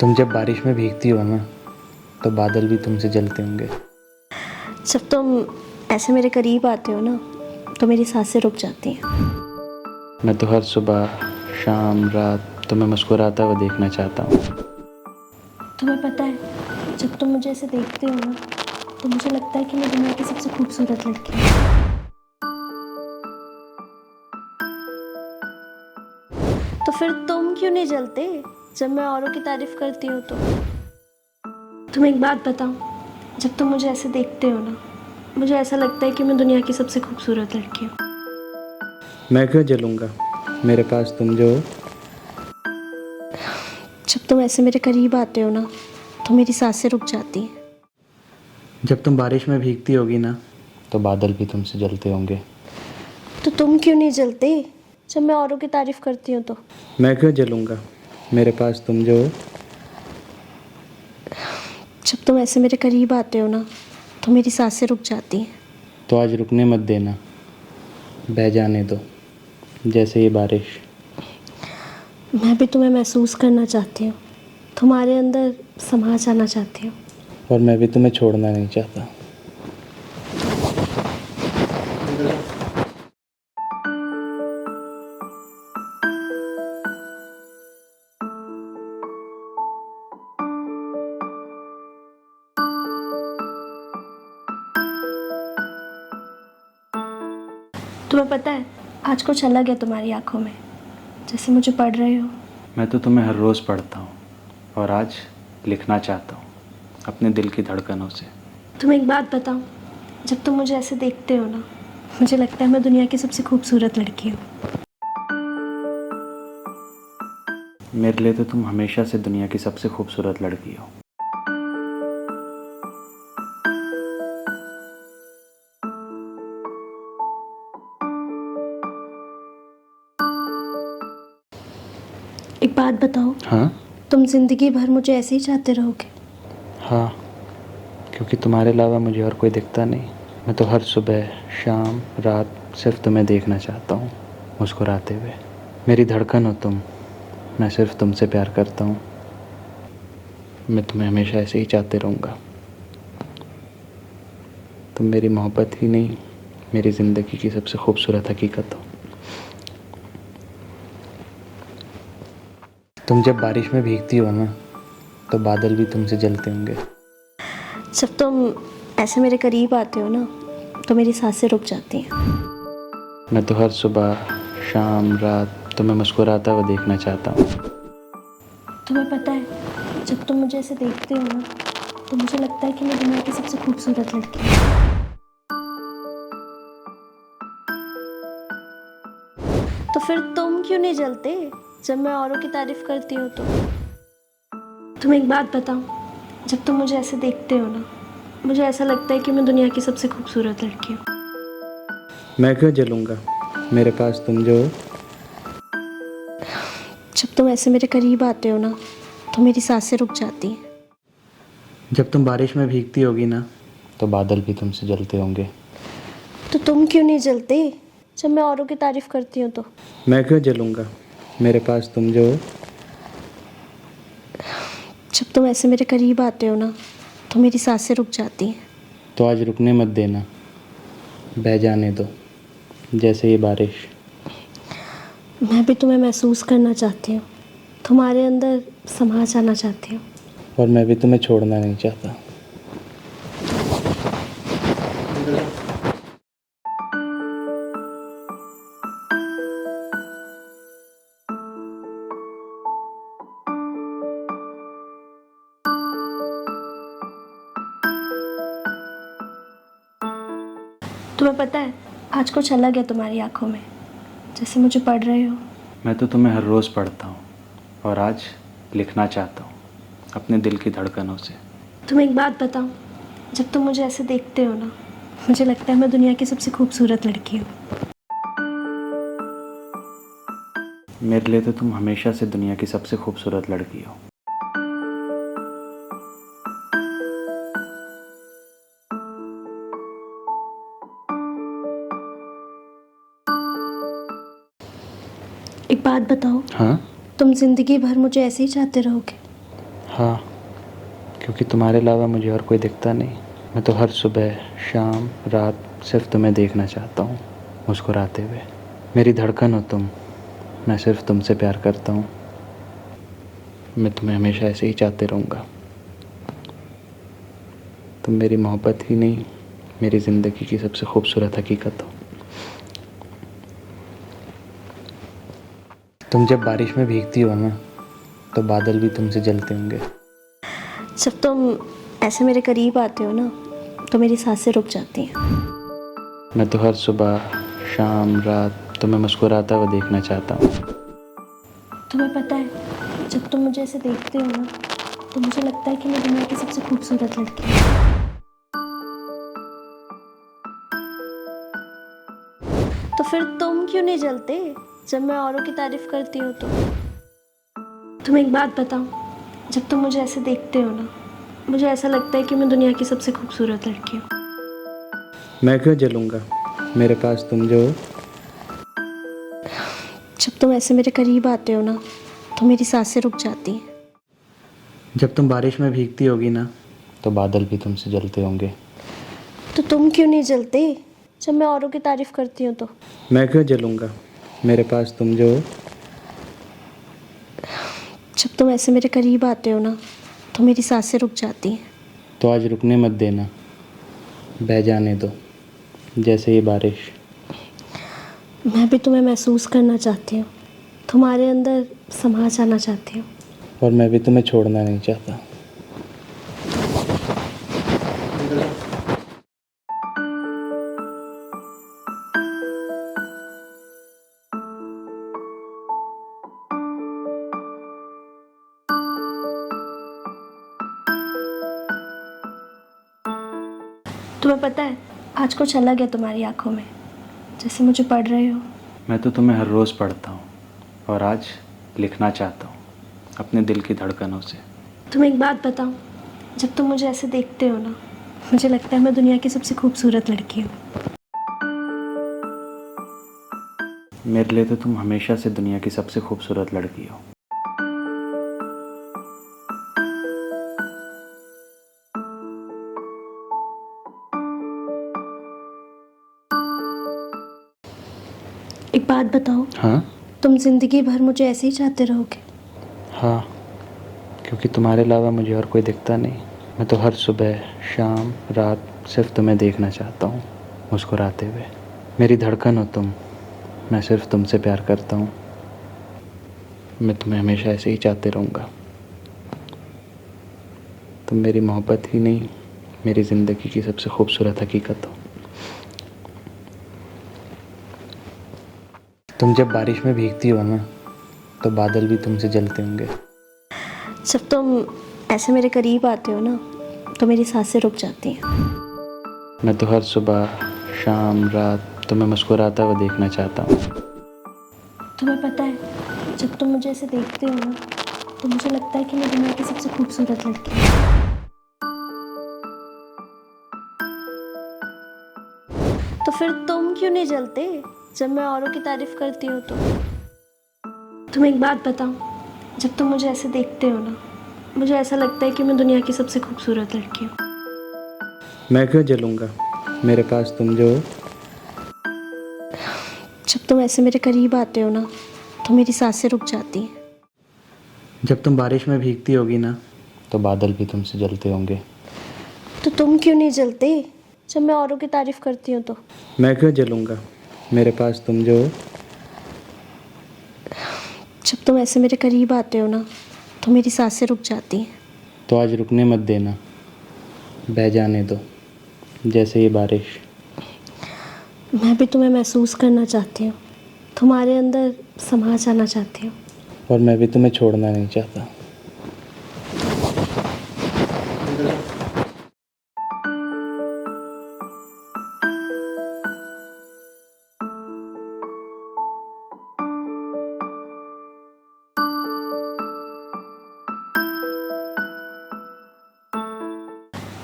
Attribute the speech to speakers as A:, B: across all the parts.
A: तुम जब बारिश में भीगती हो ना तो बादल भी तुमसे जलते होंगे।
B: जब तुम ऐसे मेरे करीब आते हो ना तो मेरी सांसें रुक जाती हैं।
A: मैं तो हर सुबह शाम रात तुम्हें मुस्कुराता हुआ देखना चाहता हूँ।
B: तुम्हें पता है, जब तुम मुझे ऐसे देखते हो ना तो मुझे लगता है कि मैं दुनिया की सबसे खूबसूरत लड़की हूँ। तो फिर तुम क्यों नहीं जलते जब मैं औरों की तारीफ करती हूँ तो? तुम एक बात बताओ, जब तुम मुझे ऐसे देखते हो ना मुझे ऐसा लगता है कि मैं दुनिया की सबसे खूबसूरत लड़की हूँ।
A: मैं क्यों जलूँगा, मेरे पास तुम जो हो।
B: जब तुम ऐसे मेरे करीब आते हो ना तो मेरी सांसें रुक जाती हैं।
A: जब तुम बारिश में भीगती होगी ना तो बादल भी तुमसे जलते होंगे।
B: तो तुम क्यों नहीं जलते जब मैं औरों की तारीफ करती हूँ तो?
A: मैं क्यों जलूँगा, मेरे पास तुम जो हो।
B: जब तुम ऐसे मेरे करीब आते हो ना तो मेरी सांसें रुक जाती हैं।
A: तो आज रुकने मत देना, बह जाने दो जैसे ये बारिश।
B: मैं भी तुम्हें महसूस करना चाहती हूँ, तुम्हारे अंदर समा जाना चाहती हूँ।
A: और मैं भी तुम्हें छोड़ना नहीं चाहता।
B: तुम्हें पता है, आज कुछ अलग है तुम्हारी आंखों में, जैसे मुझे पढ़ रहे हो।
A: मैं तो तुम्हें हर रोज़ पढ़ता हूँ और आज लिखना चाहता हूँ अपने दिल की धड़कनों से।
B: तुम एक बात बताओ, जब तुम मुझे ऐसे देखते हो ना मुझे लगता है मैं दुनिया की सबसे खूबसूरत लड़की हूँ।
A: मेरे लिए तो तुम हमेशा से दुनिया की सबसे खूबसूरत लड़की हो।
B: एक बात बताओ,
A: हाँ
B: तुम जिंदगी भर मुझे ऐसे ही चाहते रहोगे?
A: हाँ, क्योंकि तुम्हारे अलावा मुझे और कोई दिखता नहीं। मैं तो हर सुबह शाम रात सिर्फ तुम्हें देखना चाहता हूँ मुस्कुराते हुए। मेरी धड़कन हो तुम, मैं सिर्फ तुमसे प्यार करता हूँ। मैं तुम्हें हमेशा ऐसे ही चाहते रहूँगा। तुम मेरी मोहब्बत ही नहीं, मेरी ज़िंदगी की सबसे खूबसूरत हकीकत हो। तुम जब बारिश में भीगती हो ना तो बादल भी तुमसे जलते होंगे।
B: जब तुम ऐसे मेरे करीब आते हो ना तो मेरी सांसें रुक जाती हैं।
A: मैं तो हर सुबह शाम रात तुम्हें मुस्कुराता हुआ देखना चाहता हूँ।
B: तुम्हें पता है, जब तुम मुझे ऐसे देखते हो ना तो मुझे लगता है कि मैं दुनिया की सबसे खूबसूरत लड़की हूँ। तो फिर तुम क्यों नहीं जलते जब मैं औरों की तारीफ करती हूँ तो? तुम एक बात बताओ, जब तुम मुझे ऐसे देखते हो ना मुझे ऐसा लगता है कि मैं दुनिया की सबसे खूबसूरत लड़की हूँ।
A: मैं क्यों जलूँगा, मेरे पास तुम जो हो।
B: जब तुम ऐसे मेरे करीब आते हो ना तो मेरी सांसें रुक जाती हैं।
A: जब तुम बारिश में भीगती होगी ना तो बादल भी तुमसे जलते होंगे।
B: तो तुम क्यों नहीं जलते जब मैं औरों की तारीफ करती हूँ तो?
A: मैं क्यों जलूँगा, मेरे पास तुम जो हो।
B: जब तुम ऐसे मेरे करीब आते हो ना तो मेरी सांसें रुक जाती हैं।
A: तो आज रुकने मत देना, बह जाने दो जैसे ये बारिश।
B: मैं भी तुम्हें महसूस करना चाहती हूँ, तुम्हारे अंदर समा जाना चाहती हूँ।
A: और मैं भी तुम्हें छोड़ना नहीं चाहता।
B: तुम्हें पता है, आज कुछ अलग है तुम्हारी आंखों में, जैसे मुझे पढ़ रहे हो।
A: मैं तो तुम्हें हर रोज़ पढ़ता हूँ और आज लिखना चाहता हूँ अपने दिल की धड़कनों से।
B: तुम एक बात बताओ, जब तुम मुझे ऐसे देखते हो ना मुझे लगता है मैं दुनिया की सबसे खूबसूरत लड़की हूँ।
A: मेरे लिए तो तुम हमेशा से दुनिया की सबसे खूबसूरत लड़की हो।
B: एक बात बताओ,
A: हाँ
B: तुम जिंदगी भर मुझे ऐसे ही चाहते रहोगे?
A: हाँ, क्योंकि तुम्हारे अलावा मुझे और कोई दिखता नहीं। मैं तो हर सुबह शाम रात सिर्फ तुम्हें देखना चाहता हूँ, मुस्कुराते हुए। मेरी धड़कन हो तुम, मैं सिर्फ तुमसे प्यार करता हूँ। मैं तुम्हें हमेशा ऐसे ही चाहते रहूँगा। तुम मेरी मोहब्बत ही नहीं, मेरी ज़िंदगी की सबसे खूबसूरत हकीकत हो। तुम जब बारिश में भीगती हो ना, तो बादल भी तुमसे जलते होंगे।
B: जब तुम ऐसे मेरे करीब आते हो ना, तो मेरी सांसें रुक जाती हैं।
A: मैं तो हर सुबह शाम रात तुम्हें मुस्कुराता हुआ देखना चाहता हूँ।
B: तुम्हें पता है, जब तुम मुझे ऐसे देखते हो ना, तो मुझे लगता है कि मैं दुनिया की सबसे खूबसूरत लड़की हूँ। तो फिर तुम क्यों नहीं जलते जब मैं औरों की तारीफ करती हूँ तो? तुम्हें एक बात बताऊँ, जब तुम मुझे ऐसे देखते हो ना, मुझे ऐसा लगता है कि मैं दुनिया की सबसे खूबसूरत लड़की हूँ।
A: मैं क्यों जलूँगा, मेरे पास तुम जो हो।
B: जब तुम ऐसे मेरे करीब आते हो ना, तो मेरी सांसें रुक जाती हैं।
A: जब तुम बारिश में भीगती होगी ना, तो बादल भी तुमसे जलते होंगे।
B: तो तुम क्यों नहीं जलते जब मैं औरों की तारीफ करती हूँ तो?
A: मैं क्यों जलूँगा, मेरे पास तुम जो हो।
B: जब तुम ऐसे मेरे करीब आते हो ना, तो मेरी सांसें रुक जाती हैं।
A: तो आज रुकने मत देना, बह जाने दो जैसे ये बारिश।
B: मैं भी तुम्हें महसूस करना चाहती हूँ, तुम्हारे अंदर समा जाना चाहती हूँ।
A: और मैं भी तुम्हें छोड़ना नहीं चाहता।
B: तुम्हें पता है, आज कुछ अलग है तुम्हारी आंखों में, जैसे मुझे पढ़ रहे हो।
A: मैं तो तुम्हें हर रोज़ पढ़ता हूँ और आज लिखना चाहता हूँ अपने दिल की धड़कनों से।
B: तुम्हें एक बात बताऊँ, जब तुम मुझे ऐसे देखते हो ना, मुझे लगता है मैं दुनिया की सबसे खूबसूरत लड़की हूँ।
A: मेरे लिए तो तुम हमेशा से दुनिया की सबसे खूबसूरत लड़की हो।
B: एक बात बताओ,
A: हाँ
B: तुम जिंदगी भर मुझे ऐसे ही चाहते रहोगे?
A: हाँ, क्योंकि तुम्हारे अलावा मुझे और कोई दिखता नहीं। मैं तो हर सुबह शाम रात सिर्फ तुम्हें देखना चाहता हूँ, मुस्कुराते हुए। मेरी धड़कन हो तुम, मैं सिर्फ तुमसे प्यार करता हूँ। मैं तुम्हें हमेशा ऐसे ही चाहते रहूँगा। तुम मेरी मोहब्बत ही नहीं, मेरी ज़िंदगी की सबसे खूबसूरत हकीकत हो। तुम जब बारिश में भीगती हो ना, तो बादल भी तुमसे जलते होंगे।
B: जब तुम ऐसे मेरे करीब आते हो ना, तो मेरी सांसें रुक जाती हैं।
A: मैं तो हर सुबह शाम रात तुम्हें मुस्कुराता हुआ देखना चाहता हूँ।
B: तुम्हें पता है, जब तुम मुझे ऐसे देखते हो ना, तो मुझे लगता है कि मैं दुनिया की सबसे खूबसूरत लड़की हूँ। तो फिर तुम क्यों नहीं जलते जब मैं औरों की तारीफ करती हूँ तो? तुम्हें एक बात बताऊँ, जब तुम मुझे ऐसे देखते हो ना, मुझे ऐसा लगता है कि मैं दुनिया की सबसे खूबसूरत लड़की हूँ।
A: मैं क्यों जलूँगा, मेरे पास तुम जो हो।
B: जब तुम ऐसे मेरे करीब आते हो ना, तो मेरी सांसें रुक जाती हैं।
A: जब तुम बारिश में भीगती होगी ना, तो बादल भी तुमसे जलते होंगे।
B: तो तुम क्यों नहीं जलते जब मैं औरों की तारीफ करती हूँ तो?
A: मैं क्यों जलूँगा, मेरे पास तुम जो हो।
B: जब तुम ऐसे मेरे करीब आते हो ना, तो मेरी सांसें रुक जाती हैं।
A: तो आज रुकने मत देना, बह जाने दो जैसे ये बारिश।
B: मैं भी तुम्हें महसूस करना चाहती हूँ, तुम्हारे अंदर समा जाना चाहती हूँ।
A: और मैं भी तुम्हें छोड़ना नहीं चाहता।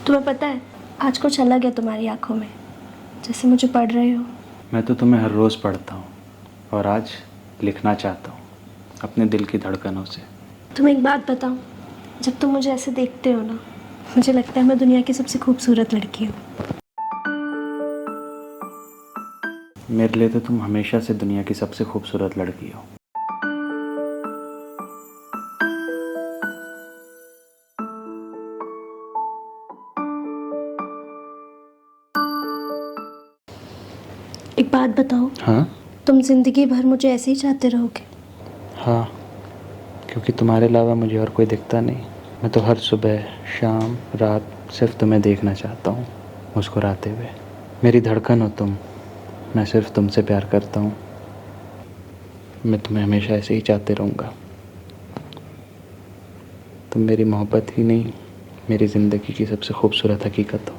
B: तुम्हें पता है, आज कुछ अलग है तुम्हारी आंखों में, जैसे मुझे पढ़ रहे हो।
A: मैं तो तुम्हें हर रोज़ पढ़ता हूँ और आज लिखना चाहता हूँ अपने दिल की धड़कनों से।
B: तुम्हें एक बात बताऊँ, जब तुम मुझे ऐसे देखते हो ना, मुझे लगता है मैं दुनिया की सबसे खूबसूरत लड़की हूँ।
A: मेरे लिए तो तुम हमेशा से दुनिया की सबसे खूबसूरत लड़की हो।
B: एक बात बताओ,
A: हाँ
B: तुम जिंदगी भर मुझे ऐसे ही चाहते रहोगे?
A: हाँ, क्योंकि तुम्हारे अलावा मुझे और कोई दिखता नहीं। मैं तो हर सुबह शाम रात सिर्फ तुम्हें देखना चाहता हूँ, मुस्कुराते हुए। मेरी धड़कन हो तुम, मैं सिर्फ तुमसे प्यार करता हूँ। मैं तुम्हें हमेशा ऐसे ही चाहते रहूँगा। तुम मेरी मोहब्बत ही नहीं, मेरी ज़िंदगी की सबसे खूबसूरत हकीकत हो।